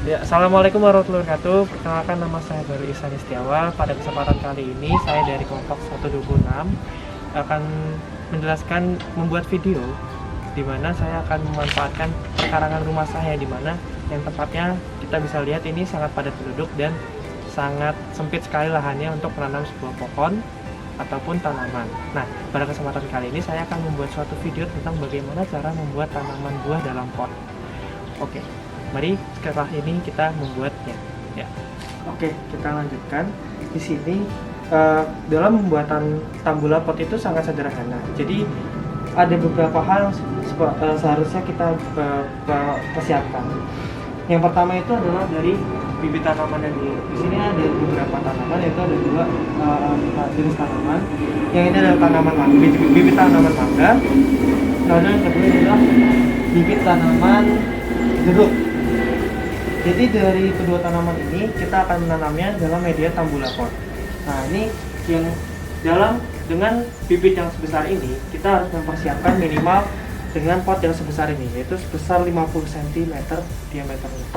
Ya, Assalamualaikum warahmatullahi wabarakatuh. Perkenalkan, nama saya Baru Ihsan Istiawa. Pada kesempatan kali ini saya dari kelompok 126 akan menjelaskan membuat video di mana saya akan memanfaatkan pekarangan rumah saya, di mana yang tepatnya kita bisa lihat ini sangat padat penduduk dan sangat sempit sekali lahannya untuk menanam sebuah pohon ataupun tanaman. Nah, pada kesempatan kali ini saya akan membuat suatu video tentang bagaimana cara membuat tanaman buah dalam pot. Oke, mari setelah ini kita membuatnya. Ya. Oke, kita lanjutkan. Di sini dalam pembuatan tambula pot itu sangat sederhana. Jadi ada beberapa hal yang seharusnya kita persiapkan. Yang pertama itu adalah dari bibit tanamannya dulu. Di sini ada beberapa tanaman, yaitu ada dua jenis tanaman. Yang ini adalah tanaman mangga, bibit tanaman mangga. Lalu yang kedua adalah bibit tanaman jeruk. Jadi dari kedua tanaman ini kita akan menanamnya dalam media tambula pot. Nah, ini yang dengan bibit yang sebesar ini kita harus mempersiapkan minimal dengan pot yang sebesar ini, yaitu sebesar 50 cm diameternya.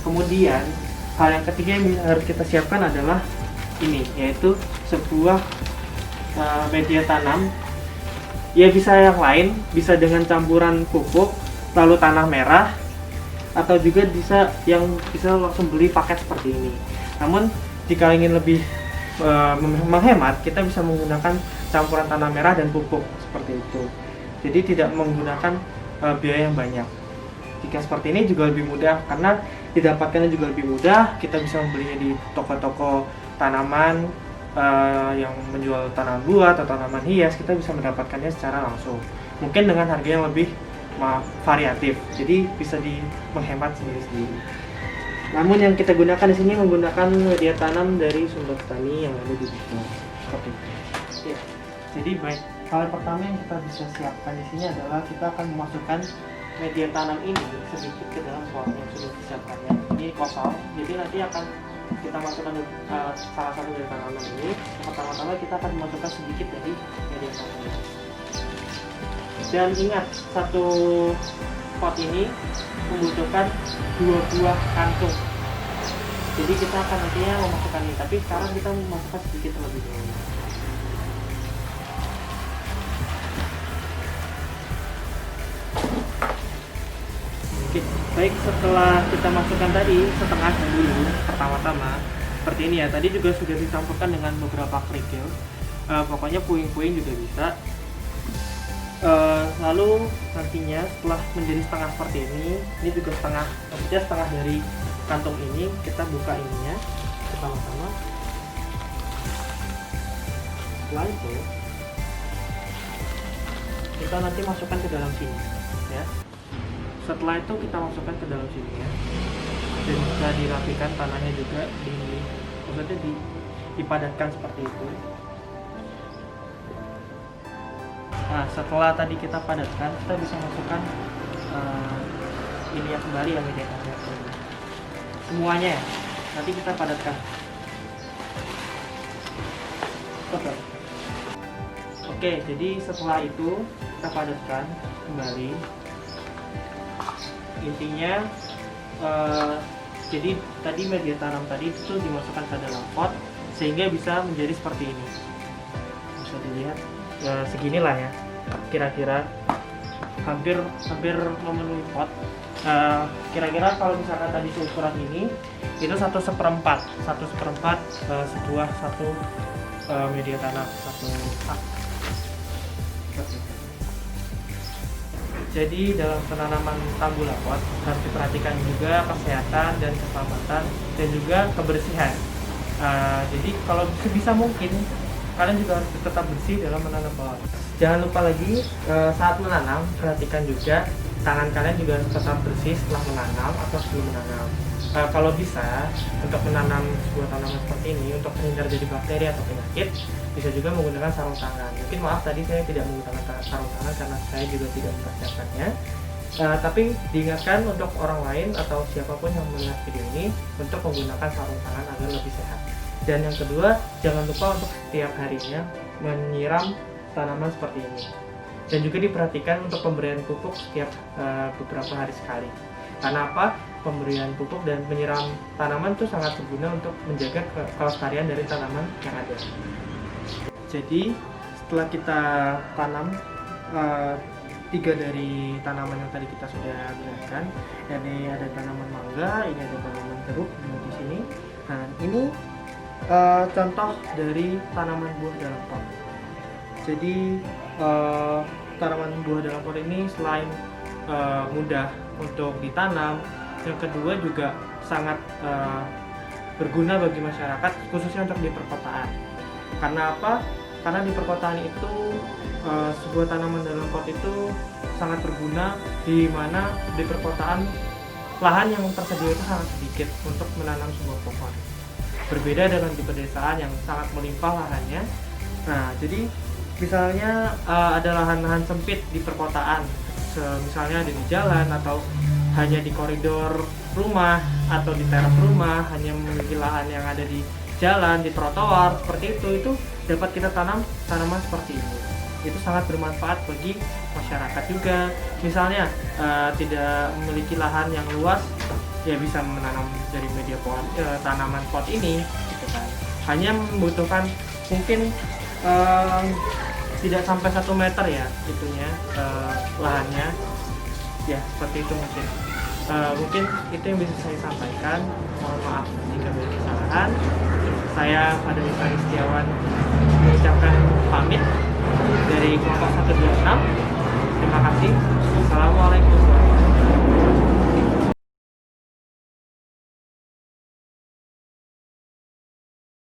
Kemudian hal yang ketiga yang harus kita siapkan adalah ini, yaitu sebuah media tanam. Ya, bisa yang lain, bisa dengan campuran pupuk lalu tanah merah, atau juga bisa langsung beli paket seperti ini. Namun jika ingin lebih menghemat, kita bisa menggunakan campuran tanah merah dan pupuk seperti itu. Jadi tidak menggunakan biaya yang banyak. Jika seperti ini juga lebih mudah karena didapatkannya juga lebih mudah. Kita bisa membelinya di toko-toko tanaman yang menjual tanaman buah atau tanaman hias. Kita bisa mendapatkannya secara langsung. Mungkin dengan harga yang lebih variatif, jadi bisa menghemat sendiri-sendiri. Namun yang kita gunakan di sini menggunakan media tanam dari sumber tani yang ada di situ. Seperti itu. Ya. Jadi baik, hal pertama yang kita bisa siapkan di sini adalah kita akan memasukkan media tanam ini sedikit ke dalam pot yang sudah disiapkannya. Ini kosong, jadi nanti akan kita masukkan salah satu dari tanaman ini. Pertama-tama kita akan memasukkan sedikit dari media tanam ini. Dan ingat, satu pot ini membutuhkan 2 buah kantung. Jadi kita akan nantinya memasukkan ini, tapi sekarang kita memasukkan sedikit terlebih dahulu. Oke, baik, setelah kita masukkan tadi setengah dulu pertama-tama seperti ini ya. Tadi juga sudah dicampurkan dengan beberapa kerikil. Pokoknya puing-puing juga bisa. Lalu nantinya setelah menjadi setengah seperti ini juga setengah, maksudnya setengah dari kantung ini, kita buka ininya bersama-sama. Setelah itu kita nanti masukkan ke dalam sini ya. Setelah itu kita masukkan ke dalam sini ya, dan bisa dirapikan tanahnya juga, maksudnya dipadatkan seperti itu. Nah, setelah tadi kita padatkan, kita bisa masukkan ini ya kembali ya, media tanam semuanya ya. Nanti kita padatkan. Oke, jadi setelah itu kita padatkan kembali. Intinya jadi tadi media tanam tadi itu dimasukkan ke dalam pot sehingga bisa menjadi seperti ini. Bisa dilihat seginilah ya, kira-kira hampir memenuhi pot. Kira-kira kalau misalkan tadi ukuran ini itu 1/4 sebuah media tanam, satu pak. Jadi dalam penanaman tambula pot harus diperhatikan juga kesehatan dan keselamatan dan juga kebersihan. Jadi kalau sebisa mungkin kalian juga harus tetap bersih dalam menanam pot. Jangan lupa lagi saat menanam, perhatikan juga tangan kalian juga harus tetap bersih setelah menanam atau sebelum menanam. Kalau bisa, untuk menanam sebuah tanaman seperti ini, untuk terhindar dari bakteri atau penyakit, bisa juga menggunakan sarung tangan. Mungkin maaf tadi saya tidak menggunakan sarung tangan karena saya juga tidak mempersiapkannya. Tapi diingatkan untuk orang lain atau siapapun yang melihat video ini untuk menggunakan sarung tangan agar lebih sehat. Dan yang kedua, jangan lupa untuk setiap harinya menyiram tanaman seperti ini. Dan juga diperhatikan untuk pemberian pupuk setiap beberapa hari sekali. Karena apa? pemberian pupuk dan menyiram tanaman itu sangat berguna untuk menjaga kelestarian dari tanaman yang ada. Jadi setelah kita tanam 3 dari tanaman yang tadi kita sudah jelaskan, ini ada tanaman mangga, ini ada tanaman jeruk di sini. Nah, ini contoh dari tanaman buah dalam pot. Jadi tanaman buah dalam pot ini selain mudah untuk ditanam, yang kedua juga sangat berguna bagi masyarakat, khususnya untuk di perkotaan. Karena apa? Karena di perkotaan itu sebuah tanaman dalam pot itu sangat berguna, di mana di perkotaan lahan yang tersedia itu sangat sedikit untuk menanam sebuah pohon. Berbeda dengan di pedesaan yang sangat melimpah lahannya. Nah, jadi misalnya ada lahan-lahan sempit di perkotaan, misalnya di jalan atau hanya di koridor rumah atau di teras rumah, hanya memiliki lahan yang ada di jalan, di trotoar, seperti itu dapat kita tanam tanaman seperti ini. Itu sangat bermanfaat bagi masyarakat juga. Misalnya tidak memiliki lahan yang luas, ya bisa menanam dari media pohon tanaman pot ini, gitu kan. Hanya membutuhkan mungkin tidak sampai 1 meter ya itunya lahannya, ya seperti itu mungkin. Mungkin itu yang bisa saya sampaikan. Mohon maaf jika ada kesalahan. Saya Fadil Isari Setiawan mengucapkan pamit dari kelompok 126. Terima kasih. Assalamualaikum warahmatullahi wabarakatuh.